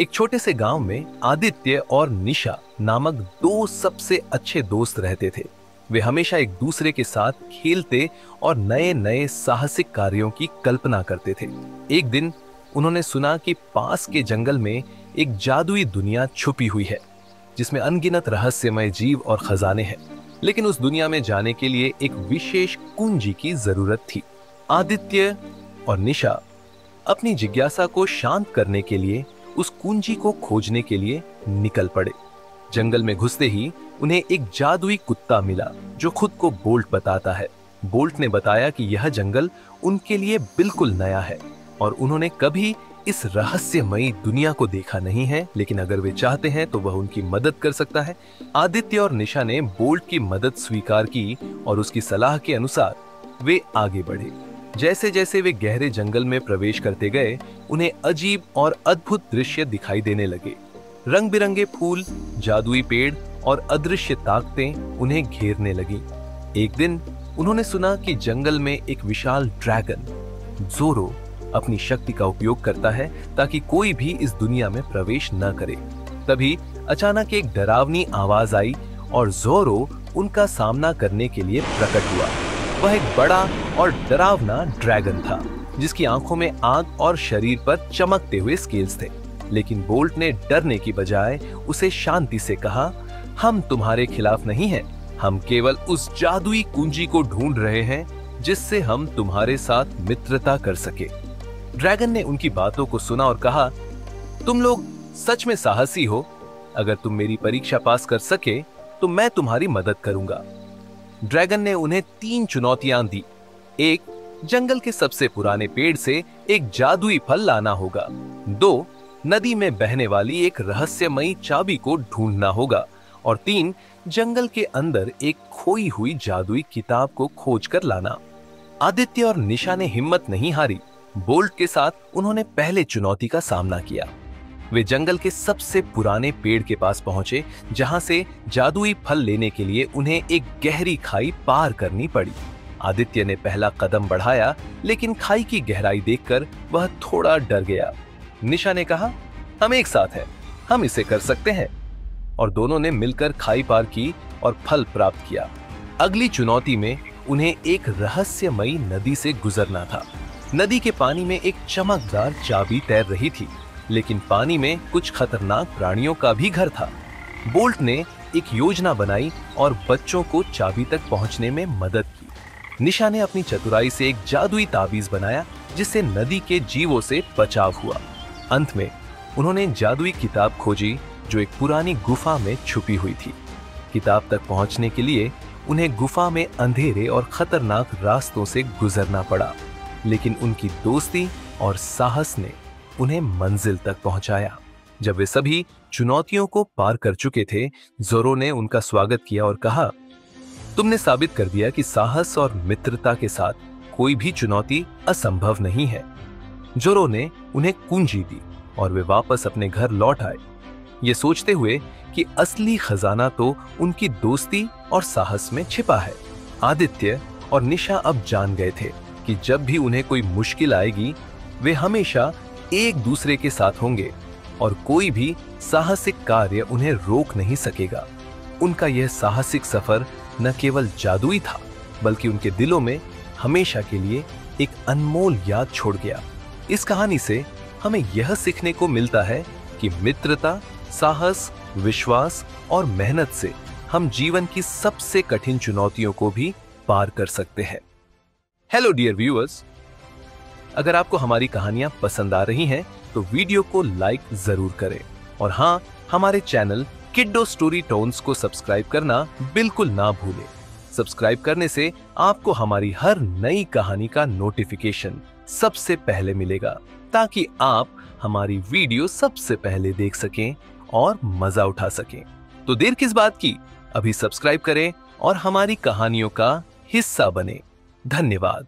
एक छोटे से गांव में आदित्य और निशा नामक दो सबसे अच्छे दोस्त रहते थे। वे हमेशा एक दूसरे के साथ खेलते और नए नए साहसिक कार्यों की कल्पना करते थे। एक दिन उन्होंने सुना कि पास के जंगल में एक जादुई दुनिया छुपी हुई है जिसमें अनगिनत रहस्यमय जीव और खजाने हैं। लेकिन उस दुनिया में जाने के लिए एक विशेष कुंजी की जरूरत थी। आदित्य और निशा अपनी जिज्ञासा को शांत करने के लिए उस कुंजी को खोजने के लिए निकल पड़े। जंगल में घुसते ही उन्हें एक जादुई कुत्ता मिला जो खुद को बोल्ट बताता है। बोल्ट ने बताया कि यह जंगल उनके लिए बिल्कुल नया है और उन्होंने कभी इस रहस्यमयी दुनिया को देखा नहीं है, लेकिन अगर वे चाहते हैं तो वह उनकी मदद कर सकता है। आदित्य और निशा ने बोल्ट की मदद स्वीकार की और उसकी सलाह के अनुसार वे आगे बढ़े। जैसे जैसे वे गहरे जंगल में प्रवेश करते गए, उन्हें अजीब और अद्भुत दृश्य दिखाई देने लगे। रंग बिरंगे फूल, जादुई पेड़ और अदृश्य ताकतें उन्हें घेरने लगी। एक दिन उन्होंने सुना कि जंगल में एक विशाल ड्रैगन जोरो अपनी शक्ति का उपयोग करता है ताकि कोई भी इस दुनिया में प्रवेश न करे। तभी अचानक एक डरावनी आवाज आई और जोरो उनका सामना करने के लिए प्रकट हुआ। वह एक बड़ा और डरावना ड्रैगन था जिसकी आंखों में आग और शरीर पर चमकते हुए स्केल्स थे। लेकिन बोल्ट ने डरने की बजाय उसे शांति से कहा, हम तुम्हारे खिलाफ नहीं हैं, हम केवल उस जादुई कुंजी को ढूंढ रहे हैं जिससे हम तुम्हारे साथ मित्रता कर सके। ड्रैगन ने उनकी बातों को सुना और कहा, तुम लोग सच में साहसी हो। अगर तुम मेरी परीक्षा पास कर सके तो मैं तुम्हारी मदद करूंगा। ड्रैगन ने उन्हें 3 चुनौतियां दी। 1, जंगल के सबसे पुराने पेड़ से एक जादुई फल लाना होगा। 2, नदी में बहने वाली एक रहस्यमयी चाबी को ढूंढना होगा। और 3, जंगल के अंदर एक खोई हुई जादुई किताब को खोज कर लाना। आदित्य और निशा ने हिम्मत नहीं हारी। बोल्ट के साथ उन्होंने पहले चुनौती का सामना किया। वे जंगल के सबसे पुराने पेड़ के पास पहुंचे जहां से जादुई फल लेने के लिए उन्हें एक गहरी खाई पार करनी पड़ी। आदित्य ने पहला कदम बढ़ाया, लेकिन खाई की गहराई देखकर वह थोड़ा डर गया। निशा ने कहा, हम एक साथ हैं, हम इसे कर सकते हैं। और दोनों ने मिलकर खाई पार की और फल प्राप्त किया। अगली चुनौती में उन्हें एक रहस्यमयी नदी से गुजरना था। नदी के पानी में एक चमकदार चाबी तैर रही थी, लेकिन पानी में कुछ खतरनाक प्राणियों का भी घर था। बोल्ट ने एक योजना बनाई और बच्चों को चाबी तक पहुंचने में मदद की। निशा ने अपनी चतुराई से एक जादुई ताबीज बनाया जिससे नदी के जीवों से बचाव हुआ। अंत में उन्होंने जादुई किताब खोजी जो एक पुरानी गुफा में छुपी हुई थी। किताब तक पहुंचने के लिए उन्हें गुफा में अंधेरे और खतरनाक रास्तों से गुजरना पड़ा, लेकिन उनकी दोस्ती और साहस ने उन्हें मंजिल तक पहुंचाया। जब वे सभी चुनौतियों को पार कर चुके थे, जोरो ने उनका स्वागत किया और कहा, तुमने साबित कर दिया कि साहस और मित्रता के साथ कोई भी चुनौती असंभव नहीं है। जोरो ने उन्हें कुंजी दी और वे वापस अपने घर लौट आए, ये सोचते हुए कि असली खजाना तो उनकी दोस्ती और साहस में छिपा है। आदित्य और निशा अब जान गए थे कि जब भी उन्हें कोई मुश्किल आएगी, वे हमेशा एक दूसरे के साथ होंगे और कोई भी साहसिक कार्य उन्हें रोक नहीं सकेगा। उनका यह साहसिक सफर न केवल जादुई था, बल्कि उनके दिलों में हमेशा के लिए एक अनमोल याद छोड़ गया। इस कहानी से हमें यह सीखने को मिलता है कि मित्रता, साहस, विश्वास और मेहनत से हम जीवन की सबसे कठिन चुनौतियों को भी पार कर सकते हैं। हेलो डियर व्यूअर्स, अगर आपको हमारी कहानियां पसंद आ रही हैं तो वीडियो को लाइक जरूर करें और हाँ, हमारे चैनल किड्डो स्टोरी टोन्स को सब्सक्राइब करना बिल्कुल ना भूलें। सब्सक्राइब करने से आपको हमारी हर नई कहानी का नोटिफिकेशन सबसे पहले मिलेगा, ताकि आप हमारी वीडियो सबसे पहले देख सकें और मजा उठा सकें। तो देर किस बात की, अभी सब्सक्राइब करें और हमारी कहानियों का हिस्सा बने। धन्यवाद।